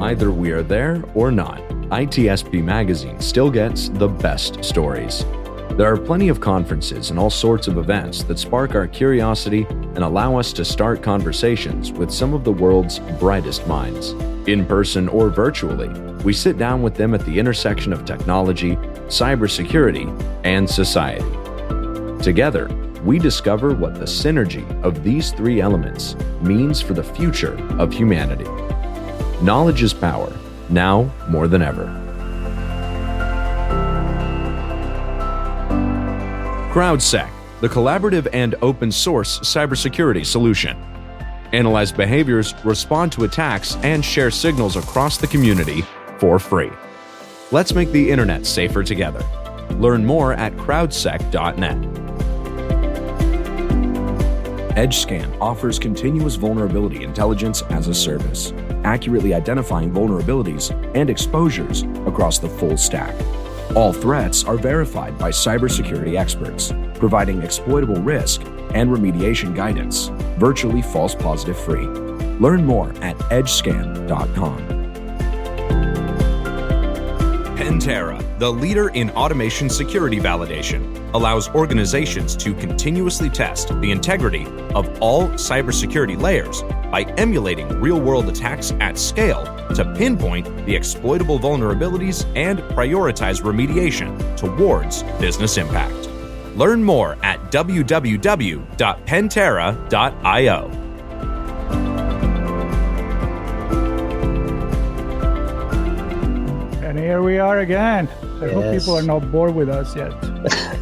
Either we are there or not, ITSPmagazine still gets the best stories. There are plenty of conferences and all sorts of events that spark our curiosity and allow us to start conversations with some of the world's brightest minds. In person or virtually, we sit down with them at the intersection of technology, cybersecurity, and society. Together, we discover what the synergy of these three elements means for the future of humanity. Knowledge is power, now more than ever. CrowdSec, the collaborative and open source cybersecurity solution. Analyze behaviors, respond to attacks, and share signals across the community for free. Let's make the internet safer together. Learn more at crowdsec.net. EdgeScan offers continuous vulnerability intelligence as a service, accurately identifying vulnerabilities and exposures across the full stack. All threats are verified by cybersecurity experts, providing exploitable risk and remediation guidance, virtually false positive free. Learn more at edgescan.com. Pantera, the leader in automation security validation, allows organizations to continuously test the integrity of all cybersecurity layers by emulating real-world attacks at scale to pinpoint the exploitable vulnerabilities and prioritize remediation towards business impact. Learn more at www.pantera.io. And here we are again. I hope people are not bored with us yet.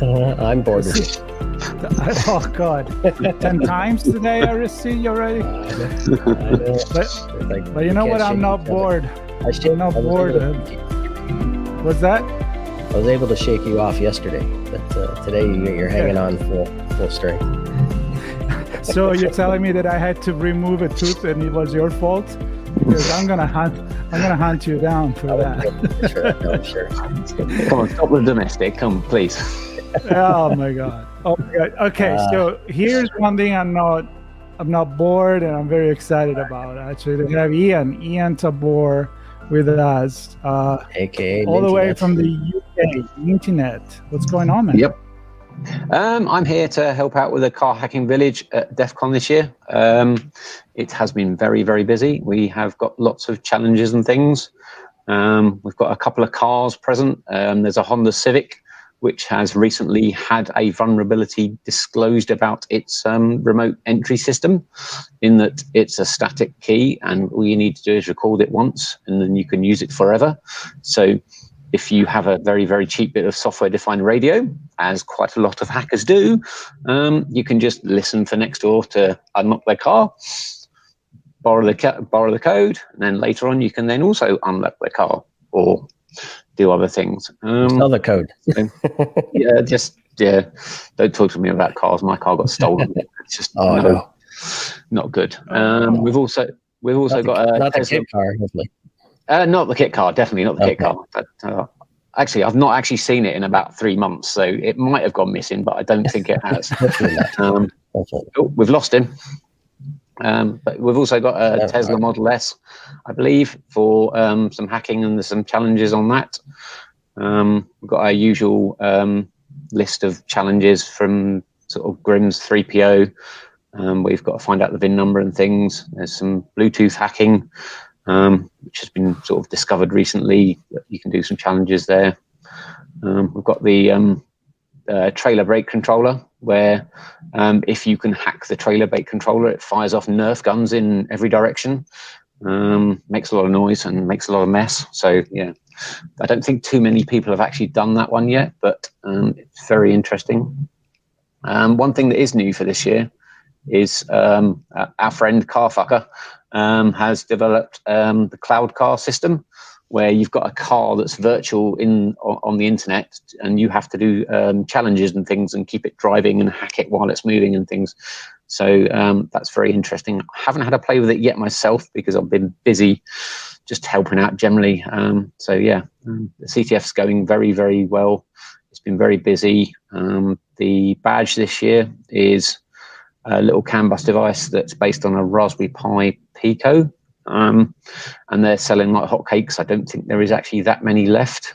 I'm bored with you. Oh God! 10 times today I received already. I know. But you know what? I'm not bored. I'm not bored. What's that? I was able to shake you off yesterday, but today you're hanging on full strength. So you're telling me that I had to remove a tooth and it was your fault? Because I'm gonna hunt you down for that. Sure. Come on, stop the domestic. Come, please. Oh my God. Okay, so here's one thing I'm not bored and I'm very excited about. Actually, we have Ian Tabor with us, AKA all the way from the UK, Internet. What's going on, man? Yep. I'm here to help out with the car hacking village at DEF CON this year. It has been very, very busy. We have got lots of challenges and things. We've got a couple of cars present. There's a Honda Civic, which has recently had a vulnerability disclosed about its remote entry system, in that it's a static key and all you need to do is record it once and then you can use it forever. So if you have a very, very cheap bit of software-defined radio, as quite a lot of hackers do, you can just listen for next door to unlock their car, borrow the code, and then later on you can then also unlock their car or do other things. Sell the code. Don't talk to me about cars. My car got stolen. It's just not good. We've also got a Tesla car, hopefully. Not the kit car, definitely not the kit car. But actually, I've not actually seen it in about 3 months, so it might have gone missing, but I don't think it has. We've lost him. But we've also got a Tesla Model S, I believe, for some hacking, and there's some challenges on that. We've got our usual list of challenges from sort of Grimm's 3PO. We've got to find out the VIN number and things. There's some Bluetooth hacking, which has been sort of discovered recently. You can do some challenges there. We've got the trailer brake controller, where if you can hack the trailer brake controller, it fires off Nerf guns in every direction. Makes a lot of noise and makes a lot of mess. So yeah, I don't think too many people have actually done that one yet, but it's very interesting. One thing that is new for this year is our friend Carfucker has developed the cloud car system, where you've got a car that's virtual on the internet, and you have to do challenges and things and keep it driving and hack it while it's moving and things. So that's very interesting. I haven't had a play with it yet myself because I've been busy just helping out generally. So yeah, the CTF's going very, very well. It's been very busy. The badge this year is a little CAN bus device that's based on a Raspberry Pi Pico. and they're selling like hotcakes. I don't think there is actually that many left.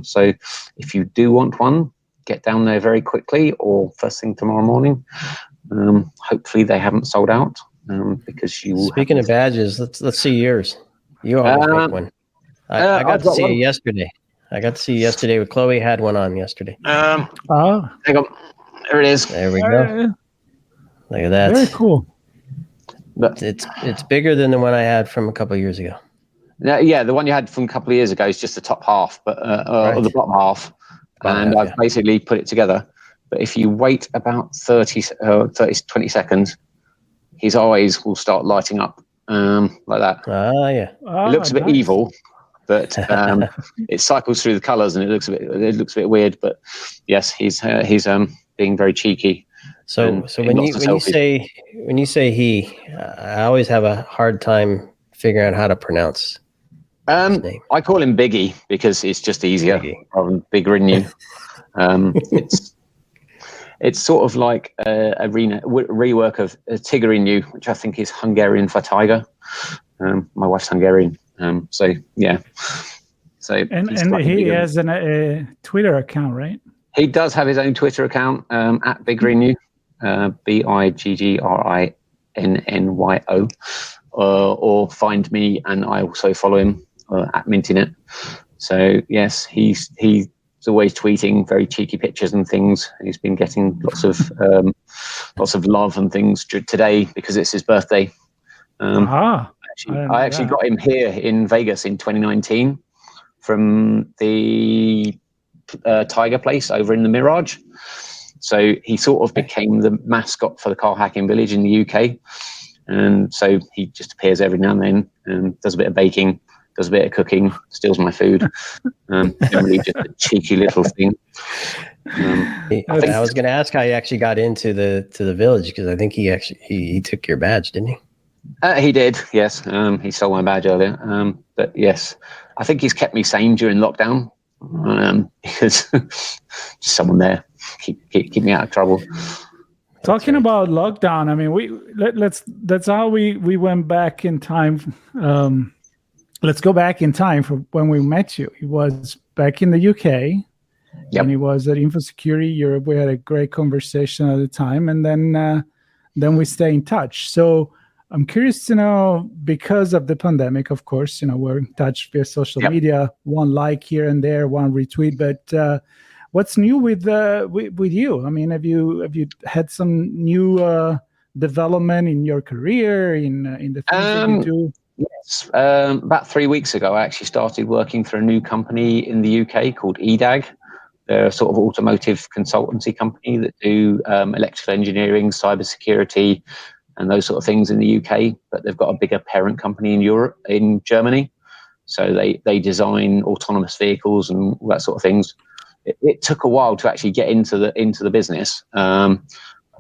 So if you do want one, get down there very quickly or first thing tomorrow morning. Hopefully they haven't sold out, because you. Speaking of badges, let's see yours. You always make one. I got to see you yesterday. I got to see you yesterday with Chloe. Had one on yesterday. Hang on. There it is. There we go. Look at that. Very cool. But it's bigger than the one I had from a couple of years ago. Yeah, the one you had from a couple of years ago is just the top half, but or the bottom half, and I've basically put it together. But if you wait about 20 seconds, his eyes will start lighting up like that. Yeah. It looks a bit evil, but it cycles through the colours and it looks a bit weird. But yes, he's being very cheeky. So when you say he, I always have a hard time figuring out how to pronounce his name. I call him Biggie because it's just easier rather than Big Renew. It's sort of like a rework of Tigrinew, which I think is Hungarian for tiger. My wife's Hungarian, so yeah. So and he has a Twitter account, right? He does have his own Twitter account at Big Renew, BIGGRINNYO, or find me and I also follow him at Mintinet. So yes, he's always tweeting very cheeky pictures and things. He's been getting lots of love and things today because it's his birthday. I actually got him here in Vegas in 2019 from the Tiger Place over in the Mirage. So he sort of became the mascot for the car hacking village in the UK. And so he just appears every now and then and does a bit of baking, does a bit of cooking, steals my food. Generally just a cheeky little thing. I was going to ask how he actually got into the village, because I think he took your badge, didn't he? He did, yes. He stole my badge earlier. But yes, I think he's kept me sane during lockdown because just someone there keep me out of trouble. Talking about lockdown, I mean, that's how we went back in time. Let's go back in time for when we met you. It was back in the UK. Yep. And it was at InfoSecurity Europe. We had a great conversation at the time, and then we stay in touch. So I'm curious to know, because of the pandemic, of course, we're in touch via social media, one like here and there, one retweet. But what's new with you? I mean, have you had some new development in your career, in the things that you do? Yes. About 3 weeks ago, I actually started working for a new company in the UK called EDAG. They're a sort of automotive consultancy company that do electrical engineering, cybersecurity, and those sort of things in the UK. But they've got a bigger parent company in Europe, in Germany. So they design autonomous vehicles and all that sort of things. It took a while to actually get into the business. I've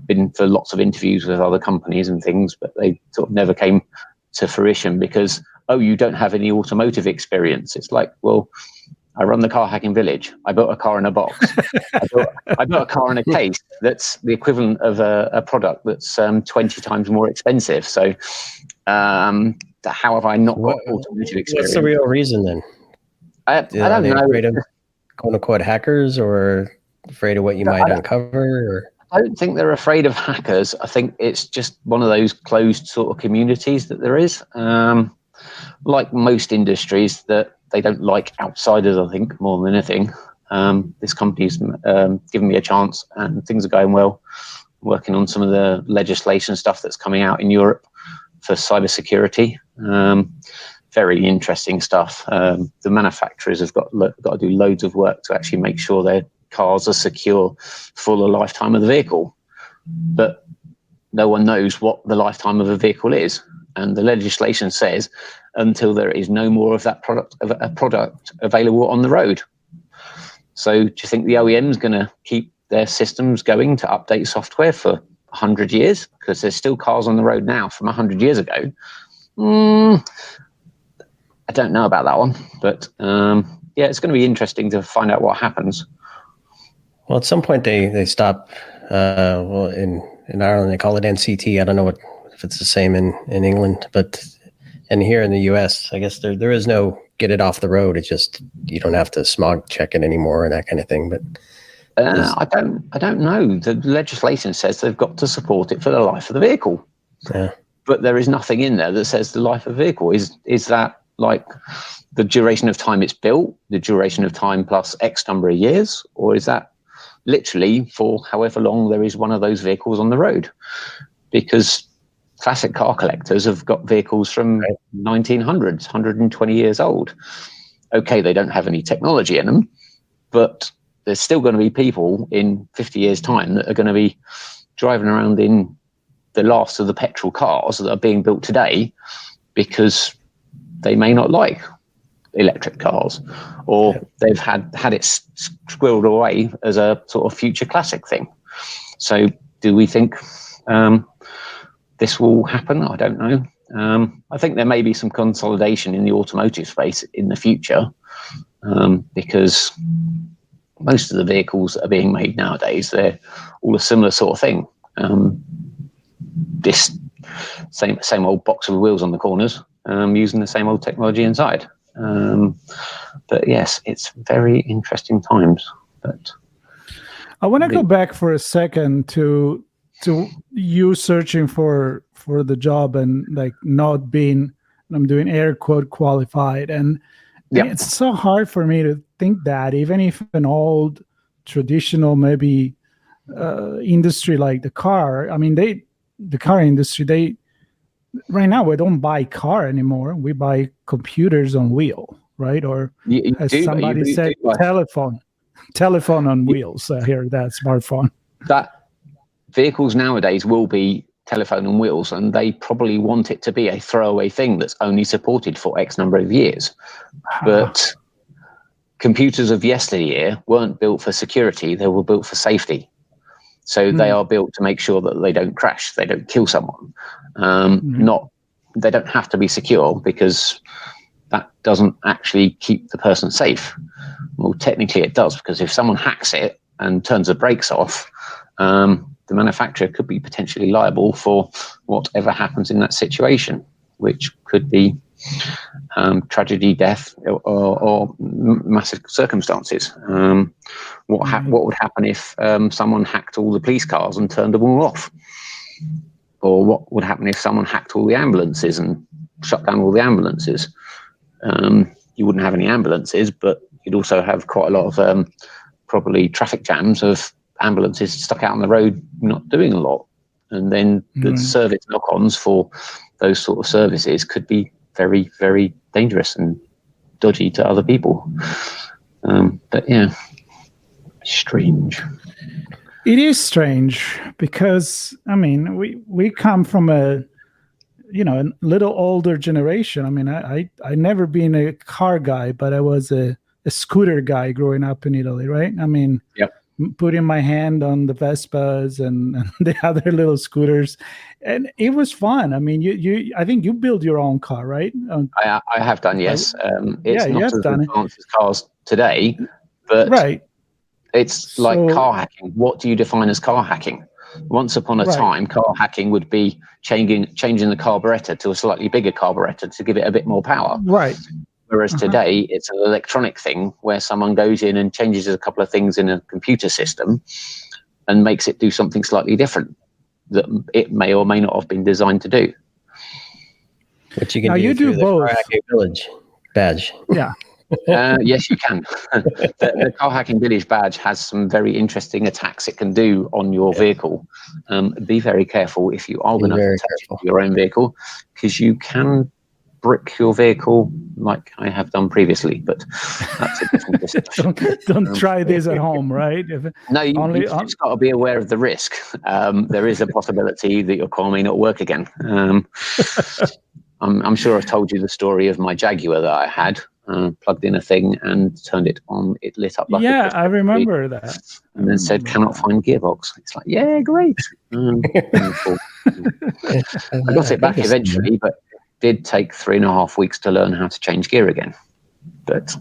been for lots of interviews with other companies and things, but they sort of never came to fruition because, you don't have any automotive experience. It's like, well, I run the car hacking village. I built a car in a box. I built a car in a case that's the equivalent of a product that's 20 times more expensive. So how have I not got automotive experience? What's the real reason then? I don't know. Afraid of quote unquote hackers, or afraid of what you might uncover? Or? I don't think they're afraid of hackers. I think it's just one of those closed sort of communities that there is. Like most industries, that they don't like outsiders, I think, more than anything. This company's given me a chance and things are going well. I'm working on some of the legislation stuff that's coming out in Europe for cybersecurity. Very interesting stuff. The manufacturers have got to do loads of work to actually make sure their cars are secure for the lifetime of the vehicle. But no one knows what the lifetime of a vehicle is. And the legislation says until there is no more of that product available on the road. So do you think the OEM is going to keep their systems going to update software for 100 years? Because there's still cars on the road now from 100 years ago. I don't know about that one. But it's going to be interesting to find out what happens. Well, at some point they stop. In Ireland they call it NCT. I don't know if it's the same in England, but And here in the U.S., I guess there is no get it off the road. It's just you don't have to smog check it anymore and that kind of thing. But I don't know. The legislation says they've got to support it for the life of the vehicle. Yeah. But there is nothing in there that says the life of the vehicle. Is that like the duration of time it's built, the duration of time plus X number of years, or is that literally for however long there is one of those vehicles on the road? Because classic car collectors have got vehicles from 1900s, 120 years old. Okay, they don't have any technology in them, but there's still going to be people in 50 years' time that are going to be driving around in the last of the petrol cars that are being built today because they may not like electric cars, or they've had it squirreled away as a sort of future classic thing. So do we think this will happen? I don't know. I think there may be some consolidation in the automotive space in the future, because most of the vehicles that are being made nowadays, they're all a similar sort of thing. This same old box with wheels on the corners, using the same old technology inside. But yes, it's very interesting times. But I want to go back for a second to you searching for the job and like not being, I'm doing air quote, qualified, and it's so hard for me to think that even if an old traditional maybe industry like the car, I mean the car industry, right now we don't buy car anymore, we buy computers on wheel, right? Or as somebody said, telephone on wheels. I hear that, smartphone. That vehicles nowadays will be telephone on wheels, and they probably want it to be a throwaway thing that's only supported for X number of years. But computers of yesteryear weren't built for security, they were built for safety. So they are built to make sure that they don't crash, they don't kill someone. They don't have to be secure, because that doesn't actually keep the person safe. Well, technically it does, because if someone hacks it and turns the brakes off, the manufacturer could be potentially liable for whatever happens in that situation, which could be tragedy, death, or massive circumstances. What would happen if someone hacked all the police cars and turned them all off? Or what would happen if someone hacked all the ambulances and shut down all the ambulances? You wouldn't have any ambulances, but you'd also have quite a lot of probably traffic jams of ambulances stuck out on the road not doing a lot. And then the service knock-ons for those sort of services could be very, very dangerous and dodgy to other people. But yeah, strange. It is strange because, I mean, we come from a little older generation. I mean, I never been a car guy, but I was a scooter guy growing up in Italy, right? I mean, putting my hand on the Vespas and the other little scooters, and it was fun. I mean, I think you build your own car, right? I have done, yes. It's not as advanced as cars today, but it's like car hacking. What do you define as car hacking? Once upon a time, car hacking would be changing the carburetor to a slightly bigger carburetor to give it a bit more power. Right. Whereas today, it's an electronic thing where someone goes in and changes a couple of things in a computer system and makes it do something slightly different that it may or may not have been designed to do. Which you can do both. The Car Hacking Village badge. Yeah. Yes, you can. The Car Hacking Village badge has some very interesting attacks it can do on your vehicle. Be very careful if you are going to touch your own vehicle, because you can brick your vehicle like I have done previously, but that's a different discussion. don't try this at home, right? No, you've just got to be aware of the risk. There is a possibility that your car may not work again. I'm sure I've told you the story of my Jaguar that I had. Plugged in a thing and turned it on. It lit up like I remember that. And then said, "Cannot find gearbox." It's like, yeah, great. I got it back eventually, but did take 3.5 weeks to learn how to change gear again. But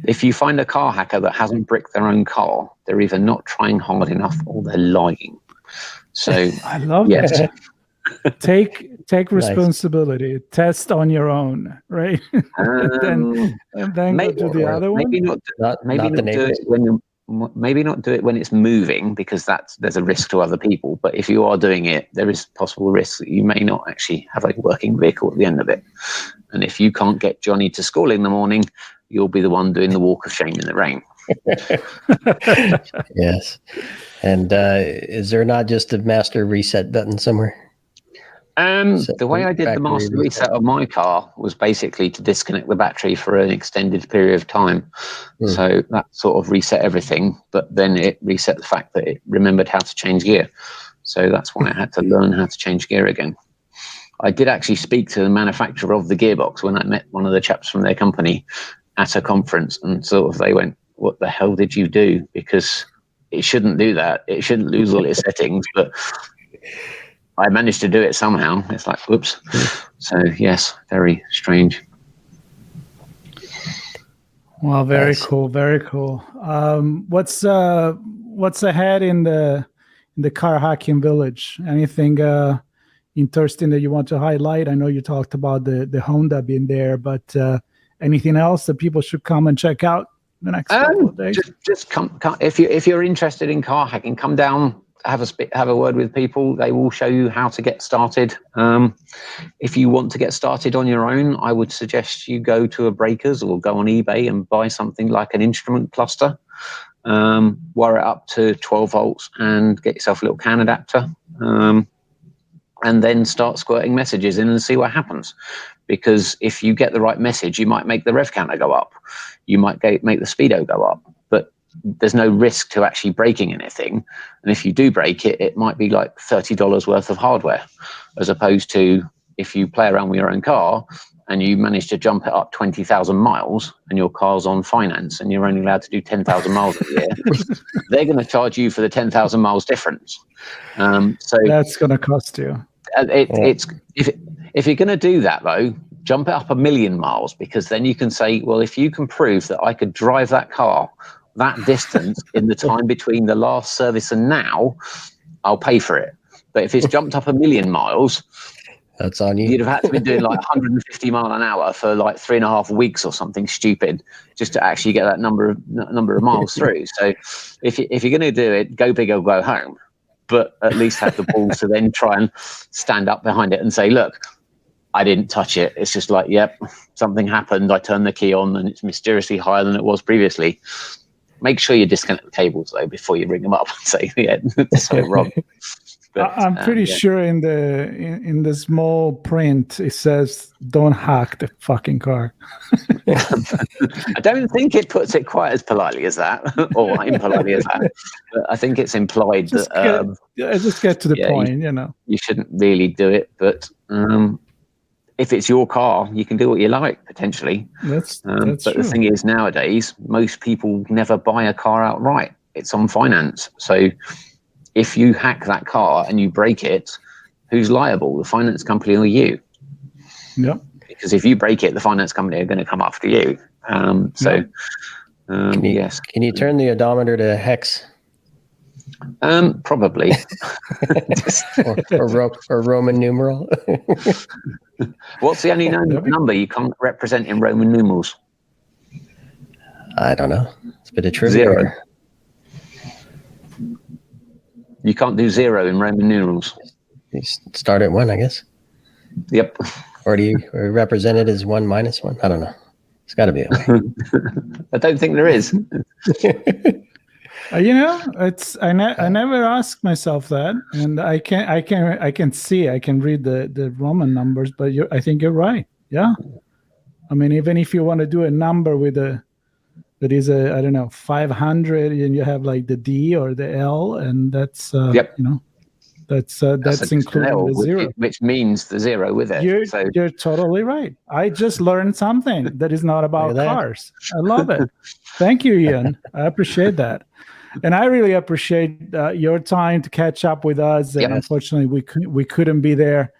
if you find a car hacker that hasn't bricked their own car, they're either not trying hard enough or they're lying. So I love that. take responsibility. Nice. Test on your own, right? and then maybe, go to the other one. Maybe not do it when maybe not do it when it's moving, because there's a risk to other people. But if you are doing it, there is possible risk that you may not actually have a working vehicle at the end of it. And if you can't get Johnny to school in the morning, you'll be the one doing the walk of shame in the rain. Yes. And is there not just a master reset button somewhere? The way I did the master reset of my car was basically to disconnect the battery for an extended period of time. So that sort of reset everything, but then it reset the fact that it remembered how to change gear. So that's why I had to learn how to change gear again. I did actually speak to the manufacturer of the gearbox when I met one of the chaps from their company at a conference, and sort of they went, "What the hell did you do? Because it shouldn't do that. It shouldn't lose all its settings." But I managed to do it somehow. It's like, whoops. So yes, very strange. Well, very cool. Very cool. What's ahead in the car hacking village? Anything interesting that you want to highlight? I know you talked about the Honda being there, but anything else that people should come and check out the next couple of days? Just come if you're interested in car hacking, come down. Have a word with people. They will show you how to get started. If you want to get started on your own, I would suggest you go to a Breakers or go on eBay and buy something like an instrument cluster. Wire it up to 12 volts and get yourself a little CAN adapter. And then start squirting messages in and see what happens. Because if you get the right message, you might make the rev counter go up. You might make the speedo go up. But there's no risk to actually breaking anything. And if you do break it, it might be like $30 worth of hardware, as opposed to if you play around with your own car and you manage to jump it up 20,000 miles and your car's on finance and you're only allowed to do 10,000 miles a year, they're going to charge you for the 10,000 miles difference. So that's going to cost you. If you're going to do that, though, jump it up 1,000,000 miles, because then you can say, well, if you can prove that I could drive that car that distance in the time between the last service and now, I'll pay for it. But if it's jumped up 1,000,000 miles, that's on you. You'd have had to be doing like 150 mile an hour for like 3.5 weeks or something stupid just to actually get that number of miles through. So if you're going to do it, go big or go home. But at least have the balls to then try and stand up behind it and say, look, I didn't touch it. It's just like, yep, something happened. I turned the key on and it's mysteriously higher than it was previously. Make sure you disconnect the cables, though, before you ring them up and say, yeah, there's something wrong. But, I'm pretty sure in the small print, it says, don't hack the fucking car. I don't think it puts it quite as politely as that, or impolitely as that. But I think it's implied just get to the point, You shouldn't really do it, but if it's your car, you can do what you like, potentially. That's but true. The thing is, nowadays, most people never buy a car outright. It's on finance. So if you hack that car and you break it, who's liable? The finance company or you? Yep. Because if you break it, the finance company are going to come after you. Yes. Can you turn the odometer to hex? Probably. or Roman numeral. What's the only number you can't represent in Roman numerals? I don't know. It's a bit of trivia. 0. You can't do 0 in Roman numerals. You start at 1, I guess. Yep. Or do you represent it as 1 minus 1? I don't know. It's got to be a way. I don't think there is. I never asked myself that, and I can see, I can read the Roman numbers, but I think you're right. Yeah, I mean, even if you want to do a number that is 500, and you have like the D or the L, and that's that's including the 0, which means the 0 with it. You're totally right. I just learned something that is not about cars. I love it. Thank you, Ian. I appreciate that. And I really appreciate your time to catch up with us. And unfortunately, we couldn't be there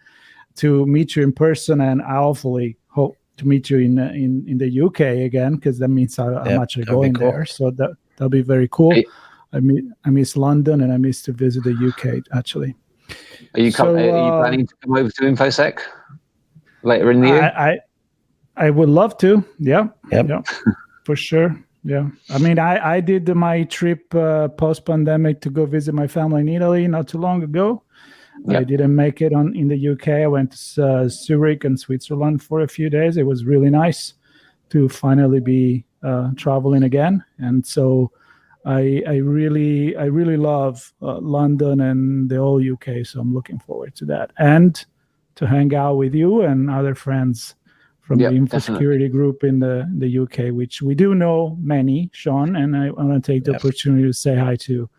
to meet you in person. And I hopefully hope to meet you in the UK again, because that means how much I'm going there. So that'll be very cool. I miss London, and I miss to visit the UK, actually. Are you planning to come over to InfoSec later in the year? I would love to. Yeah. Yep. Yeah, for sure. Yeah. I mean, I did my trip post-pandemic to go visit my family in Italy not too long ago. Yep. I didn't make it in the UK. I went to Zurich and Switzerland for a few days. It was really nice to finally be traveling again. And so I really love London and the whole UK. So I'm looking forward to that and to hang out with you and other friends from the InfoSecurity group in the UK, which we do know many, Sean. And I want to take the opportunity to say hi to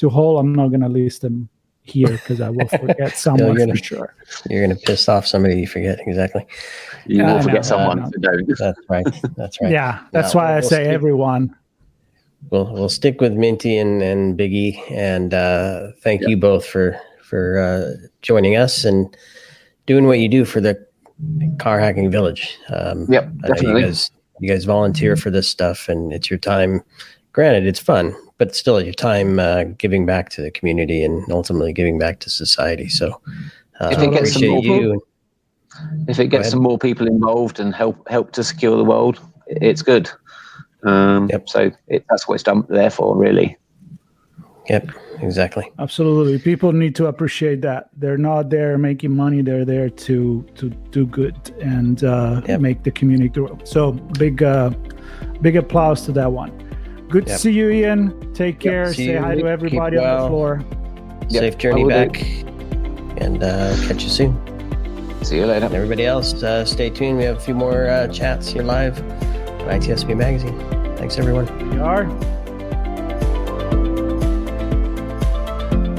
Hall. I'm not going to list them here because I will forget someone for sure. You're going to piss off somebody you forget. Exactly. You will forget someone. That's right. That's right. Yeah, that's why I say everyone. We'll stick with Minty and Biggie, and thank you both for joining us and doing what you do for the car hacking village. Definitely. You guys volunteer for this stuff, and it's your time. Granted, it's fun, but still your time giving back to the community and ultimately giving back to society. So if it gets some more people involved and help to secure the world, it's good. So that's what it's done there for, really. Yep, exactly. Absolutely. People need to appreciate that. They're not there making money. They're there to do good and make the community grow. So big applause to that one. Good to see you, Ian. Take care. Say hi to everybody on the floor. Safe journey back. And catch you soon. See you later. And everybody else, stay tuned. We have a few more chats here live on ITSP Magazine. Thanks, everyone. We are.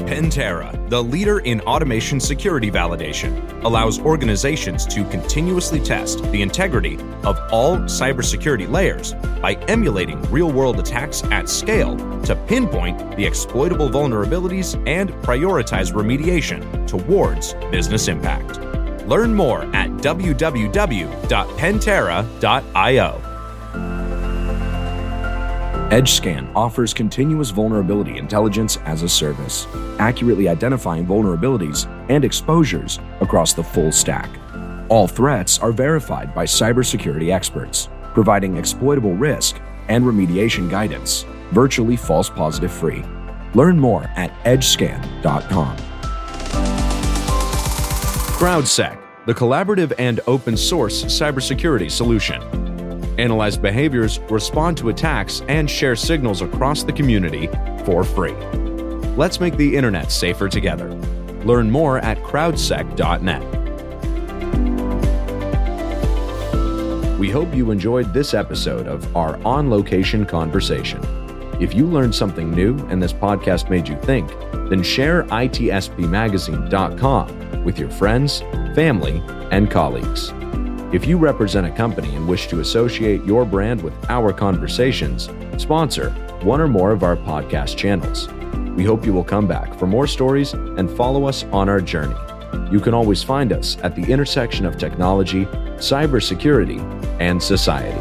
Pantera, the leader in automation security validation, allows organizations to continuously test the integrity of all cybersecurity layers by emulating real-world attacks at scale to pinpoint the exploitable vulnerabilities and prioritize remediation towards business impact. Learn more at www.pantera.io. EdgeScan offers continuous vulnerability intelligence as a service, accurately identifying vulnerabilities and exposures across the full stack. All threats are verified by cybersecurity experts, providing exploitable risk and remediation guidance, virtually false positive free. Learn more at edgescan.com. CrowdSec, the collaborative and open source cybersecurity solution. Analyze behaviors, respond to attacks, and share signals across the community for free. Let's make the internet safer together. Learn more at crowdsec.net. We hope you enjoyed this episode of our on-location conversation. If you learned something new and this podcast made you think, then share ITSPmagazine.com with your friends, family, and colleagues. If you represent a company and wish to associate your brand with our conversations, sponsor one or more of our podcast channels. We hope you will come back for more stories and follow us on our journey. You can always find us at the intersection of technology, cybersecurity, and society.